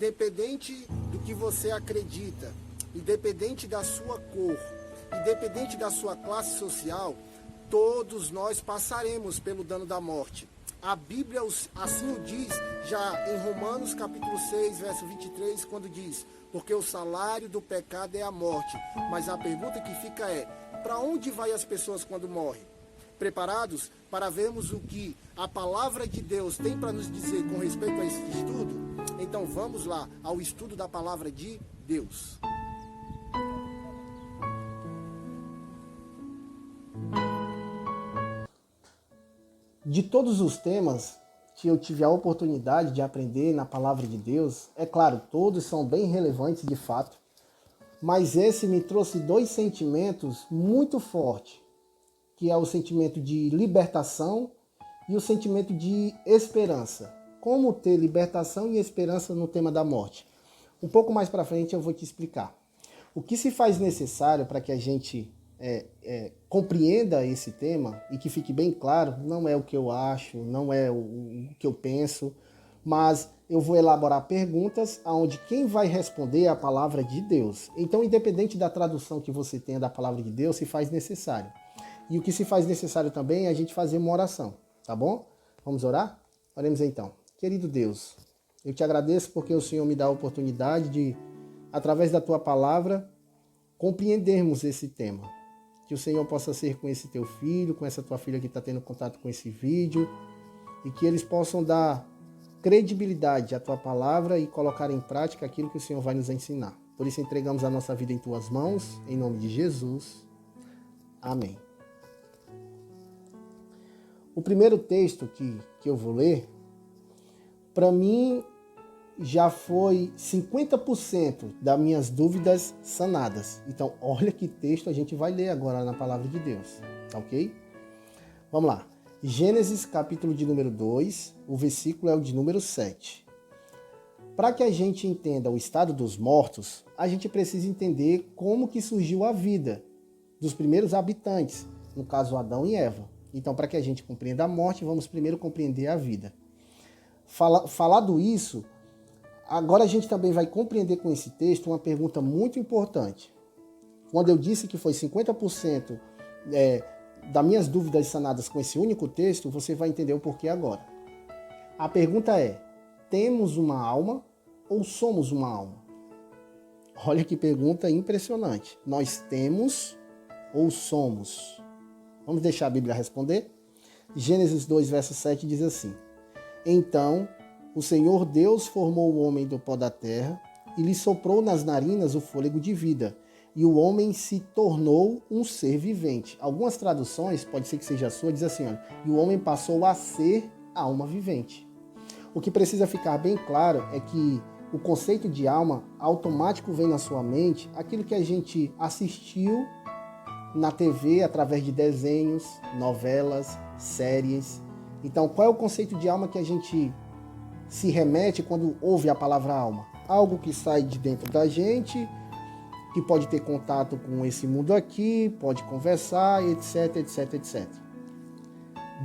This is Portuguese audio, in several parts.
independente do que você acredita, independente da sua cor, independente da sua classe social, todos nós passaremos pelo dano da morte. A Bíblia assim o diz já em Romanos capítulo 6, verso 23, quando diz: porque o salário do pecado é a morte. Mas a pergunta que fica é: para onde vai as pessoas quando morrem? Preparados para vermos o que a palavra de Deus tem para nos dizer com respeito a esse estudo? Então vamos lá ao estudo da palavra de Deus. De todos os temas que eu tive a oportunidade de aprender na palavra de Deus, é claro, todos são bem relevantes de fato, mas esse me trouxe dois sentimentos muito fortes, que é o sentimento de libertação e o sentimento de esperança. Como ter libertação e esperança no tema da morte? Um pouco mais para frente eu vou te explicar. O que se faz necessário para que a gente compreenda esse tema e que fique bem claro, não é o que eu acho, não é o que eu penso, mas eu vou elaborar perguntas onde quem vai responder é a palavra de Deus. Então, independente da tradução que você tenha da palavra de Deus, se faz necessário. E o que se faz necessário também é a gente fazer uma oração, tá bom? Vamos orar? Oremos então. Querido Deus, eu te agradeço porque o Senhor me dá a oportunidade de, através da tua palavra, compreendermos esse tema. Que o Senhor possa ser com esse teu filho, com essa tua filha que está tendo contato com esse vídeo, e que eles possam dar credibilidade à tua palavra e colocar em prática aquilo que o Senhor vai nos ensinar. Por isso entregamos a nossa vida em tuas mãos, em nome de Jesus. Amém. O primeiro texto que eu vou ler, para mim, já foi 50% das minhas dúvidas sanadas. Então, olha que texto a gente vai ler agora na palavra de Deus, tá ok? Vamos lá. Gênesis, capítulo de número 2, o versículo é o de número 7. Para que a gente entenda o estado dos mortos, a gente precisa entender como que surgiu a vida dos primeiros habitantes, no caso Adão e Eva. Então, para que a gente compreenda a morte, vamos primeiro compreender a vida. Falado isso, agora a gente também vai compreender com esse texto uma pergunta muito importante. Quando eu disse que foi 50% das minhas dúvidas sanadas com esse único texto, você vai entender o porquê agora. A pergunta é: temos uma alma ou somos uma alma? Olha que pergunta impressionante. Nós temos ou somos? Vamos deixar a Bíblia responder? Gênesis 2, verso 7 diz assim: então o Senhor Deus formou o homem do pó da terra e lhe soprou nas narinas o fôlego de vida, e o homem se tornou um ser vivente. Algumas traduções, pode ser que seja a sua, diz assim, olha, e o homem passou a ser alma vivente. O que precisa ficar bem claro é que o conceito de alma automático vem na sua mente aquilo que a gente assistiu na TV através de desenhos, novelas, séries. Então, qual é o conceito de alma que a gente se remete quando ouve a palavra alma? Algo que sai de dentro da gente, que pode ter contato com esse mundo aqui, pode conversar, etc, etc, etc.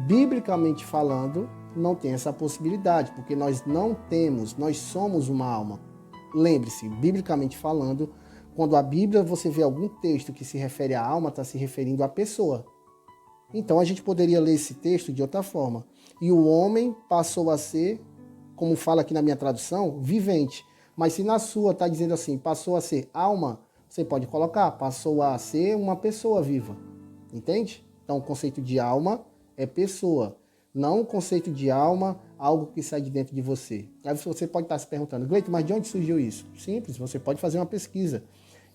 Biblicamente falando, não tem essa possibilidade, porque nós não temos, nós somos uma alma. Lembre-se, biblicamente falando, quando a Bíblia você vê algum texto que se refere à alma, está se referindo à pessoa. Então a gente poderia ler esse texto de outra forma. E o homem passou a ser, como fala aqui na minha tradução, vivente. Mas se na sua está dizendo assim, passou a ser alma, você pode colocar, passou a ser uma pessoa viva. Entende? Então o conceito de alma é pessoa. Não o conceito de alma, algo que sai de dentro de você. Aí você pode estar se perguntando, Gleito, mas de onde surgiu isso? Simples, você pode fazer uma pesquisa.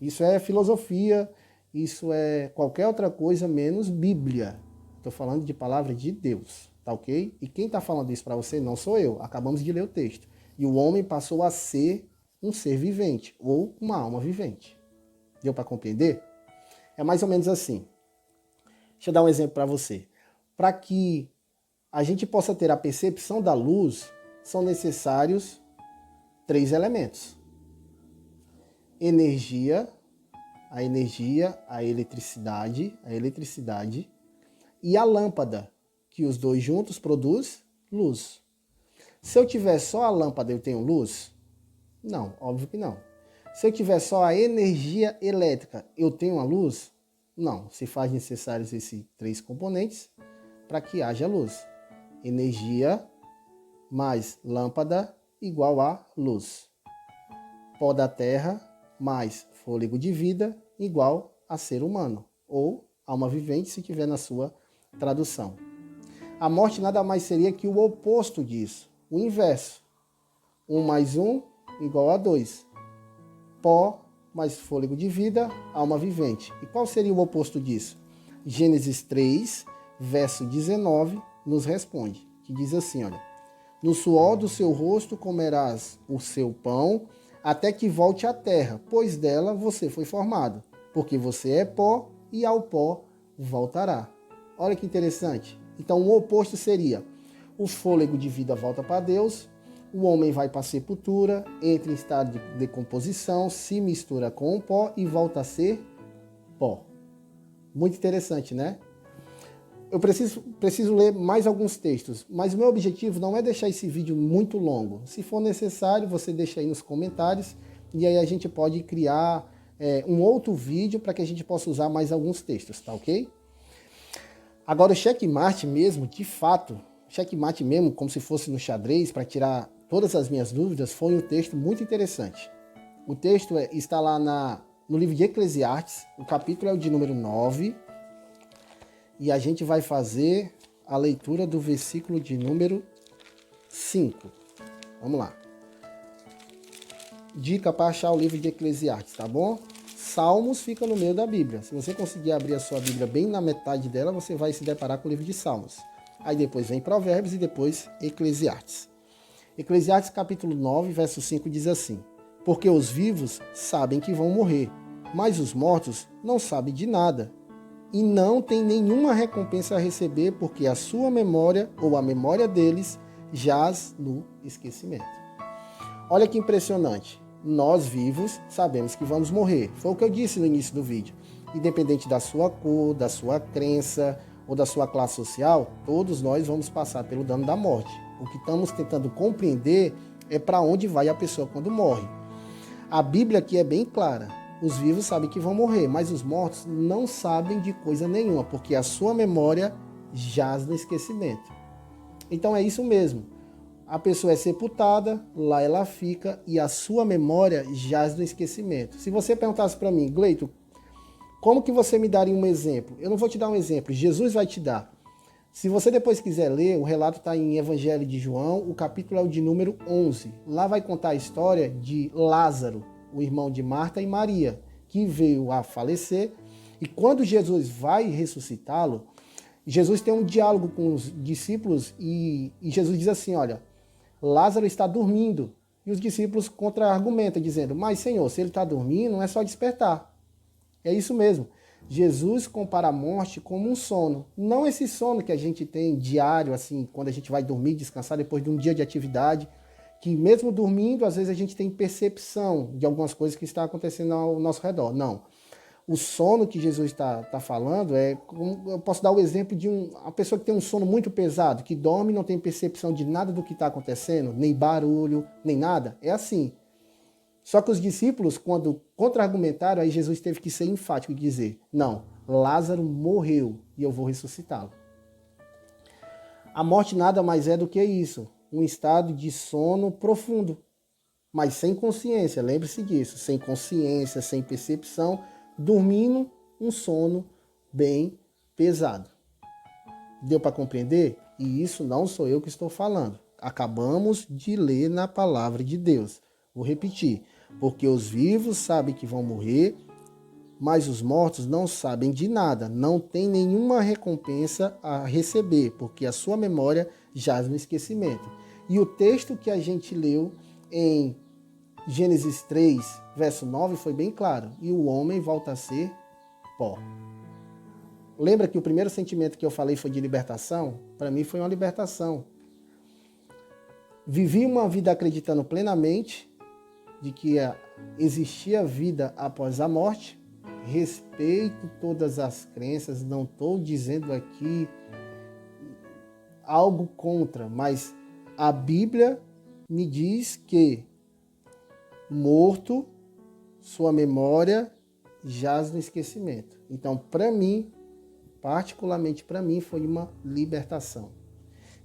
Isso é filosofia, isso é qualquer outra coisa menos Bíblia. Estou falando de palavra de Deus, tá ok? E quem está falando isso para você não sou eu. Acabamos de ler o texto. E o homem passou a ser um ser vivente, ou uma alma vivente. Deu para compreender? É mais ou menos assim. Deixa eu dar um exemplo para você. Para que a gente possa ter a percepção da luz, são necessários 3 elementos. Energia, a eletricidade e a lâmpada, que os dois juntos produz luz. Se eu tiver só a lâmpada, eu tenho luz? Não, óbvio que não. Se eu tiver só a energia elétrica, eu tenho a luz? Não, se faz necessários esses três componentes para que haja luz. Energia mais lâmpada igual a luz. Pó da terra mais fôlego de vida igual a ser humano, ou alma vivente, se tiver na sua tradução. A morte nada mais seria que o oposto disso, o inverso. 1 mais 1 igual a 2. Pó mais fôlego de vida, alma vivente. E qual seria o oposto disso? Gênesis 3, verso 19, nos responde, que diz assim, olha: no suor do seu rosto comerás o seu pão, até que volte à terra, pois dela você foi formado, porque você é pó e ao pó voltará. Olha que interessante. Então o oposto seria: o fôlego de vida volta para Deus, o homem vai para a sepultura, entra em estado de decomposição, se mistura com o pó e volta a ser pó. Muito interessante, né? Eu preciso ler mais alguns textos, mas o meu objetivo não é deixar esse vídeo muito longo. Se for necessário, você deixa aí nos comentários e aí a gente pode criar um outro vídeo para que a gente possa usar mais alguns textos, tá ok? Agora o checkmate mesmo, de fato, checkmate mesmo, como se fosse no xadrez, para tirar todas as minhas dúvidas, foi um texto muito interessante. O texto está lá no livro de Eclesiastes, o capítulo é o de número 9, e a gente vai fazer a leitura do versículo de número 5. Vamos lá. Dica para achar o livro de Eclesiastes, tá bom? Salmos fica no meio da Bíblia. Se você conseguir abrir a sua Bíblia bem na metade dela, você vai se deparar com o livro de Salmos. Aí depois vem Provérbios e depois Eclesiastes. Eclesiastes capítulo 9, verso 5 diz assim: porque os vivos sabem que vão morrer, mas os mortos não sabem de nada, e não tem nenhuma recompensa a receber, porque a sua memória ou a memória deles jaz no esquecimento. Olha que impressionante. Nós vivos sabemos que vamos morrer. Foi o que eu disse no início do vídeo. Independente da sua cor, da sua crença ou da sua classe social, todos nós vamos passar pelo dano da morte. O que estamos tentando compreender é para onde vai a pessoa quando morre. A Bíblia aqui é bem clara. Os vivos sabem que vão morrer, mas os mortos não sabem de coisa nenhuma, porque a sua memória jaz no esquecimento. Então é isso mesmo. A pessoa é sepultada, lá ela fica e a sua memória jaz no esquecimento. Se você perguntasse para mim, Gleito, como que você me daria um exemplo? Eu não vou te dar um exemplo, Jesus vai te dar. Se você depois quiser ler, o relato está em Evangelho de João, o capítulo é o de número 11. Lá vai contar a história de Lázaro, o irmão de Marta e Maria, que veio a falecer. E quando Jesus vai ressuscitá-lo, Jesus tem um diálogo com os discípulos e Jesus diz assim, olha, Lázaro está dormindo. E os discípulos contra-argumentam, dizendo, mas Senhor, se ele está dormindo, não é só despertar. É isso mesmo. Jesus compara a morte como um sono. Não esse sono que a gente tem diário, assim, quando a gente vai dormir, descansar depois de um dia de atividade, que mesmo dormindo, às vezes a gente tem percepção de algumas coisas que estão acontecendo ao nosso redor. Não. O sono que Jesus está falando eu posso dar o exemplo de uma pessoa que tem um sono muito pesado, que dorme e não tem percepção de nada do que está acontecendo, nem barulho, nem nada. É assim. Só que os discípulos, quando contra-argumentaram, aí Jesus teve que ser enfático e dizer, não, Lázaro morreu e eu vou ressuscitá-lo. A morte nada mais é do que isso, um estado de sono profundo, mas sem consciência, lembre-se disso, sem consciência, sem percepção, dormindo um sono bem pesado. Deu para compreender? E isso não sou eu que estou falando. Acabamos de ler na palavra de Deus. Vou repetir. Porque os vivos sabem que vão morrer, mas os mortos não sabem de nada. Não tem nenhuma recompensa a receber, porque a sua memória jaz no esquecimento. E o texto que a gente leu em Gênesis 3, verso 9, foi bem claro. E o homem volta a ser pó. Lembra que o primeiro sentimento que eu falei foi de libertação? Para mim foi uma libertação. Vivi uma vida acreditando plenamente de que existia vida após a morte. Respeito todas as crenças, não estou dizendo aqui algo contra, mas a Bíblia me diz que morto, sua memória jaz no esquecimento. Então, para mim, particularmente para mim, foi uma libertação.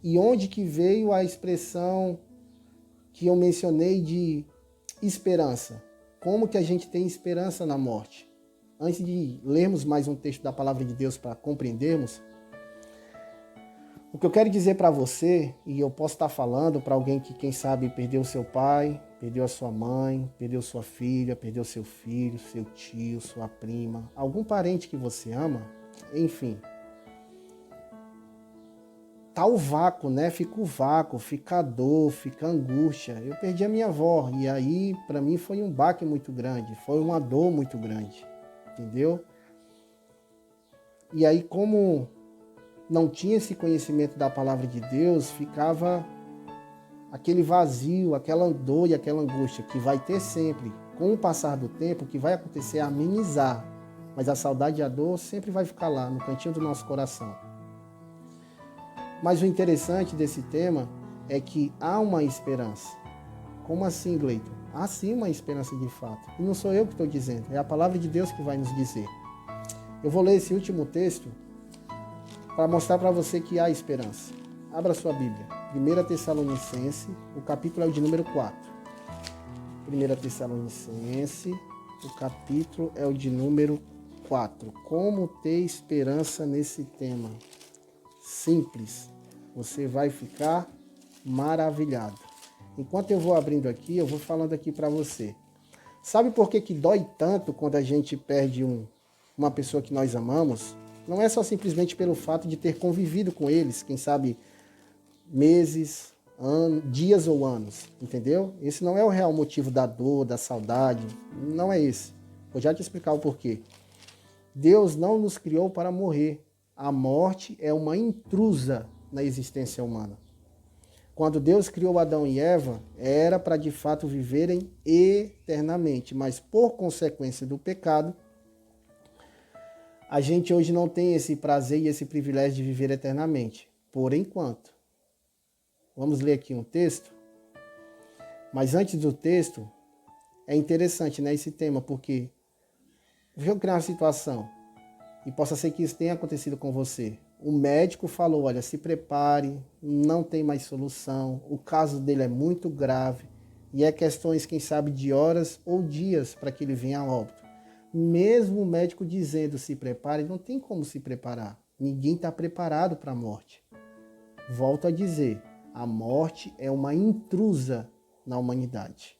E onde que veio a expressão que eu mencionei de esperança? Como que a gente tem esperança na morte? Antes de lermos mais um texto da palavra de Deus para compreendermos, o que eu quero dizer para você, e eu posso estar falando para alguém que, quem sabe, perdeu seu pai, perdeu a sua mãe, perdeu sua filha, perdeu seu filho, seu tio, sua prima, algum parente que você ama, enfim. Tá o vácuo, né? Fica o vácuo, fica a dor, fica a angústia. Eu perdi a minha avó e aí, para mim, foi um baque muito grande, foi uma dor muito grande, entendeu? E aí, como não tinha esse conhecimento da palavra de Deus, ficava aquele vazio, aquela dor e aquela angústia que vai ter sempre. Com o passar do tempo, o que vai acontecer é amenizar, mas a saudade e a dor sempre vai ficar lá, no cantinho do nosso coração. Mas o interessante desse tema é que há uma esperança. Como assim, Gleito? Há sim uma esperança de fato. E não sou eu que estou dizendo, é a palavra de Deus que vai nos dizer. Eu vou ler esse último texto para mostrar para você que há esperança. Abra sua Bíblia. 1 Tessalonicenses, o capítulo é o de número 4. 1 Tessalonicenses, o capítulo é o de número 4. Como ter esperança nesse tema? Simples. Você vai ficar maravilhado. Enquanto eu vou abrindo aqui, eu vou falando aqui para você. Sabe por que dói tanto quando a gente perde uma pessoa que nós amamos? Não é só simplesmente pelo fato de ter convivido com eles, quem sabe meses, anos, dias ou anos, entendeu? Esse não é o real motivo da dor, da saudade, não é esse. Vou já te explicar o porquê. Deus não nos criou para morrer. A morte é uma intrusa na existência humana. Quando Deus criou Adão e Eva, era para de fato viverem eternamente, mas por consequência do pecado, a gente hoje não tem esse prazer e esse privilégio de viver eternamente, por enquanto. Vamos ler aqui um texto. Mas antes do texto, é interessante, né, esse tema, porque vou criar uma situação, e possa ser que isso tenha acontecido com você. O médico falou, olha, se prepare, não tem mais solução, o caso dele é muito grave, e é questões, quem sabe, de horas ou dias para que ele venha a óbito. Mesmo o médico dizendo se prepare, não tem como se preparar. Ninguém está preparado para a morte. Volto a dizer, a morte é uma intrusa na humanidade.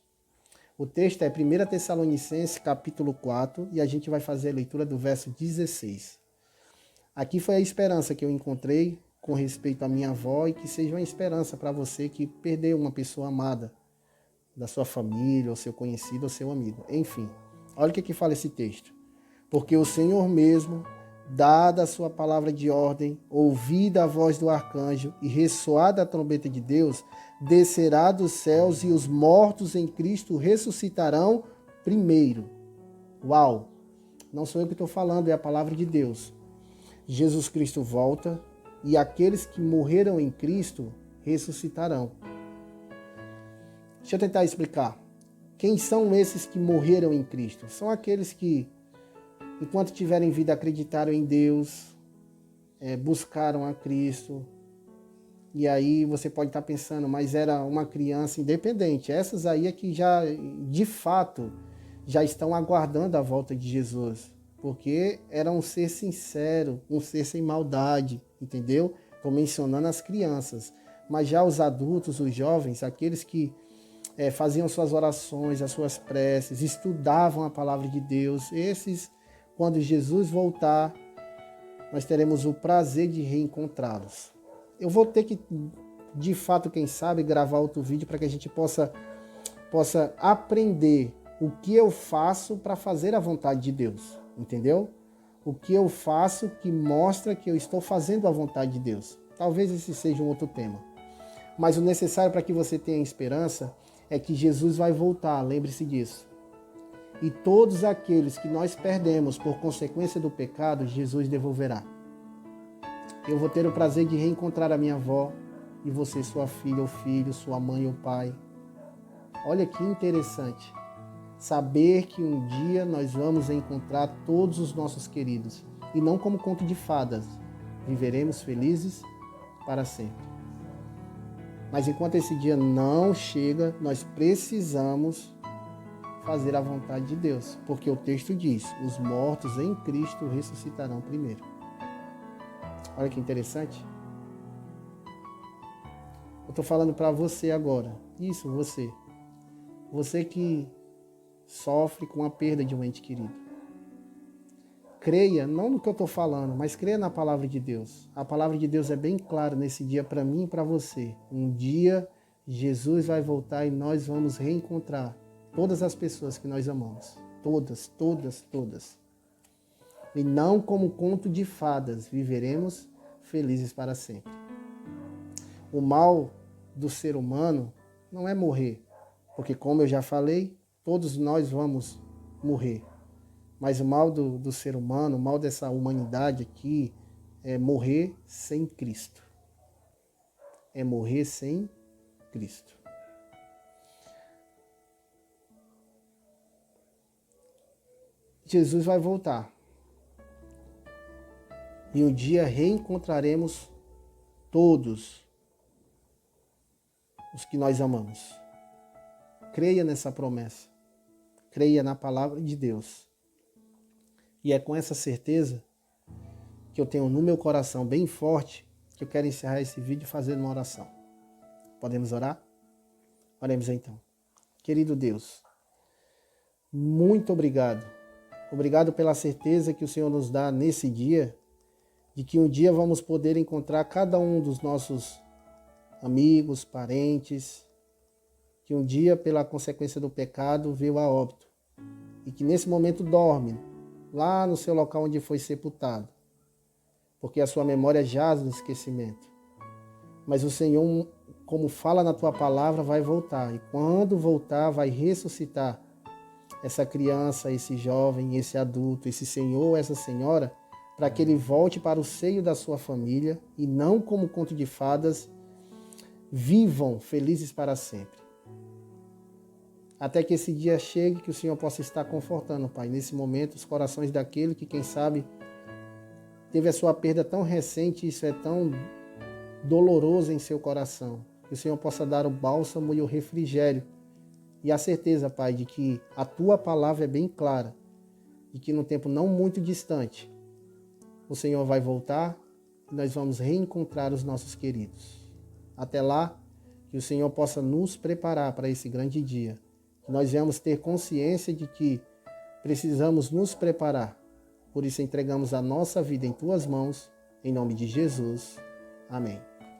O texto é 1 Tessalonicenses, capítulo 4, e a gente vai fazer a leitura do verso 16. Aqui foi a esperança que eu encontrei com respeito à minha avó e que seja uma esperança para você que perdeu uma pessoa amada da sua família, ou seu conhecido, ou seu amigo. Enfim. Olha o que fala esse texto. Porque o Senhor mesmo, dada a sua palavra de ordem, ouvida a voz do arcanjo e ressoada a trombeta de Deus, descerá dos céus e os mortos em Cristo ressuscitarão primeiro. Uau! Não sou eu que estou falando, é a palavra de Deus. Jesus Cristo volta e aqueles que morreram em Cristo ressuscitarão. Deixa eu tentar explicar. Quem são esses que morreram em Cristo? São aqueles que, enquanto tiverem vida, acreditaram em Deus, buscaram a Cristo. E aí você pode estar pensando, mas era uma criança independente. Essas aí é que já, de fato, já estão aguardando a volta de Jesus. Porque era um ser sincero, um ser sem maldade, entendeu? Estou mencionando as crianças. Mas já os adultos, os jovens, aqueles que faziam suas orações, as suas preces, estudavam a palavra de Deus. Esses, quando Jesus voltar, nós teremos o prazer de reencontrá-los. Eu vou ter que, de fato, quem sabe, gravar outro vídeo para que a gente possa aprender o que eu faço para fazer a vontade de Deus, entendeu? O que eu faço que mostra que eu estou fazendo a vontade de Deus. Talvez esse seja um outro tema. Mas o necessário para que você tenha esperança é que Jesus vai voltar, lembre-se disso. E todos aqueles que nós perdemos por consequência do pecado, Jesus devolverá. Eu vou ter o prazer de reencontrar a minha avó e e você, sua filha ou filho, sua mãe ou pai. Olha que interessante. Saber que um dia nós vamos encontrar todos os nossos queridos. E não como conto de fadas. Viveremos felizes para sempre. Mas enquanto esse dia não chega, nós precisamos fazer a vontade de Deus. Porque o texto diz, os mortos em Cristo ressuscitarão primeiro. Olha que interessante. Eu estou falando para você agora. Isso, você. Você que sofre com a perda de um ente querido. Creia, não no que eu estou falando, mas creia na palavra de Deus. A palavra de Deus é bem clara nesse dia para mim e para você. Um dia Jesus vai voltar e nós vamos reencontrar todas as pessoas que nós amamos. Todas, todas, todas. E não como conto de fadas, viveremos felizes para sempre. O mal do ser humano não é morrer, porque como eu já falei, todos nós vamos morrer. Mas o mal do ser humano, o mal dessa humanidade aqui, é morrer sem Cristo. É morrer sem Cristo. Jesus vai voltar. E um dia reencontraremos todos os que nós amamos. Creia nessa promessa. Creia na palavra de Deus. E é com essa certeza que eu tenho no meu coração bem forte que eu quero encerrar esse vídeo fazendo uma oração. Podemos orar? Oremos então. Querido Deus, muito obrigado. Obrigado pela certeza que o Senhor nos dá nesse dia, de que um dia vamos poder encontrar cada um dos nossos amigos, parentes, que um dia, pela consequência do pecado, veio a óbito. E que nesse momento dorme, lá no seu local onde foi sepultado. Porque a sua memória jaz no esquecimento. Mas o Senhor, como fala na tua palavra, vai voltar. E quando voltar, vai ressuscitar essa criança, esse jovem, esse adulto, esse senhor, essa senhora, para que ele volte para o seio da sua família e não como conto de fadas, vivam felizes para sempre. Até que esse dia chegue, que o Senhor possa estar confortando, Pai, nesse momento, os corações daquele que, quem sabe, teve a sua perda tão recente, isso é tão doloroso em seu coração. Que o Senhor possa dar o bálsamo e o refrigério. E a certeza, Pai, de que a Tua palavra é bem clara. E que no tempo não muito distante, o Senhor vai voltar e nós vamos reencontrar os nossos queridos. Até lá, que o Senhor possa nos preparar para esse grande dia. Que nós venhamos ter consciência de que precisamos nos preparar. Por isso entregamos a nossa vida em Tuas mãos, em nome de Jesus. Amém.